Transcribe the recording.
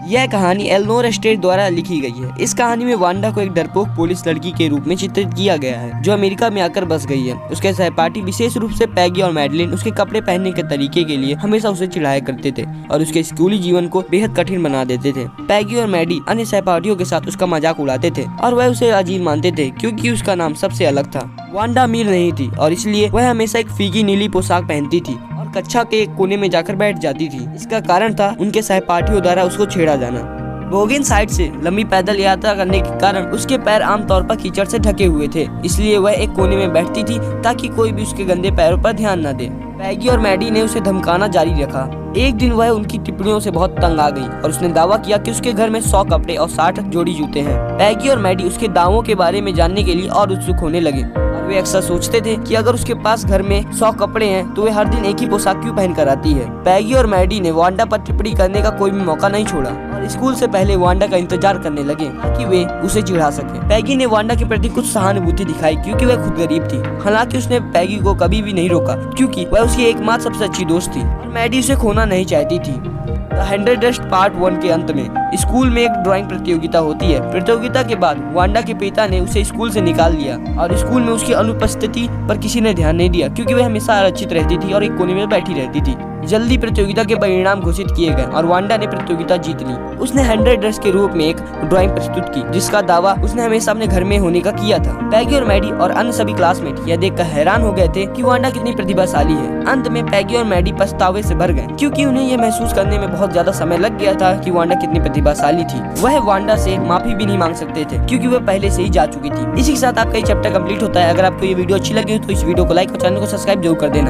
यह कहानी Eleanor state द्वारा लिखी गई है। इस कहानी में वांडा को एक डरपोक पुलिस लड़की के रूप में चित्रित किया गया है जो अमेरिका में आकर बस गई है। उसके सहपाठी विशेष रूप से पैगी और मैडलिन उसके कपड़े पहनने के तरीके के लिए हमेशा उसे चिढ़ाया करते थे और उसके स्कूली जीवन को बेहद कठिन बना देते थे। पैगी और मैडी अन्य सहपाठियों के साथ उसका मजाक उड़ाते थे और वह उसे अजीब मानते थे क्योंकि उसका नाम सबसे अलग था। वांडा अमीर नहीं थी और इसलिए वह हमेशा एक फीकी नीली पोशाक पहनती थी और कक्षा के एक कोने में जाकर बैठ जाती थी। इसका कारण था उनके सहपाठियों द्वारा उसको छेड़ा जाना। बोगिन साइड से लंबी पैदल यात्रा करने के कारण उसके पैर आमतौर पर कीचड़ से ढके हुए थे, इसलिए वह एक कोने में बैठती थी ताकि कोई भी उसके गंदे पैरों पर ध्यान न दे। पैगी और मैडी ने उसे धमकाना जारी रखा। एक दिन वह उनकी टिप्पणियों से बहुत तंग आ गई और उसने दावा किया कि उसके घर में 100 कपड़े और 60 जोड़ी जूते हैं। पैगी और मैडी उसके दावों के बारे में जानने के लिए और उत्सुक होने लगे और वे अक्सर सोचते थे कि अगर उसके पास घर में 100 कपड़े हैं तो वे हर दिन एक ही पोशाक क्यों पहन कर आती है। पैगी और मैडी ने वांडा पर टिप्पणी करने का कोई भी मौका नहीं छोड़ा और स्कूल से पहले वांडा का इंतजार करने लगे ताकि वे उसे चिढ़ा सके। पैगी ने वांडा के प्रति कुछ सहानुभूति दिखाई क्योंकि वह खुद गरीब थी। हालांकि उसने पैगी को कभी भी नहीं रोका क्योंकि वह उसकी एकमात्र सबसे अच्छी दोस्त थी और मैडी उसे खोना नहीं चाहती थी। द 100 डस्ट पार्ट 1 के अंत में स्कूल में एक ड्राइंग प्रतियोगिता होती है। प्रतियोगिता के बाद वांडा के पिता ने उसे स्कूल से निकाल दिया और स्कूल में उसकी अनुपस्थिति पर किसी ने ध्यान नहीं दिया क्योंकि वह हमेशा आरक्षित रहती थी और एक कोने में बैठी रहती थी। जल्दी प्रतियोगिता के परिणाम घोषित किए गए और वांडा ने प्रतियोगिता जीत ली। उसने 100 डस्ट के रूप में एक ड्राइंग प्रस्तुत की जिसका दावा उसने हमेशा अपने घर में होने का किया था। पैगी और मैडी और अन्य सभी क्लासमेट यह देखकर हैरान हो गए थे कि वांडा कितनी प्रतिभाशाली है। अंत में पैगी और मैडी पछतावे से भर गए क्योंकि उन्हें यह महसूस करने में बहुत ज्यादा समय लग गया था कि वांडा कितनी प्रतिभाशाली थी। वह वांडा से माफी भी नहीं मांग सकते थे क्योंकि वह पहले से ही जा चुकी थी। इसी के साथ आपका ये चैप्टर कंप्लीट होता है। अगर आपको ये वीडियो अच्छी लगी तो इस वीडियो को लाइक और चैनल को सब्सक्राइब जरूर कर देना।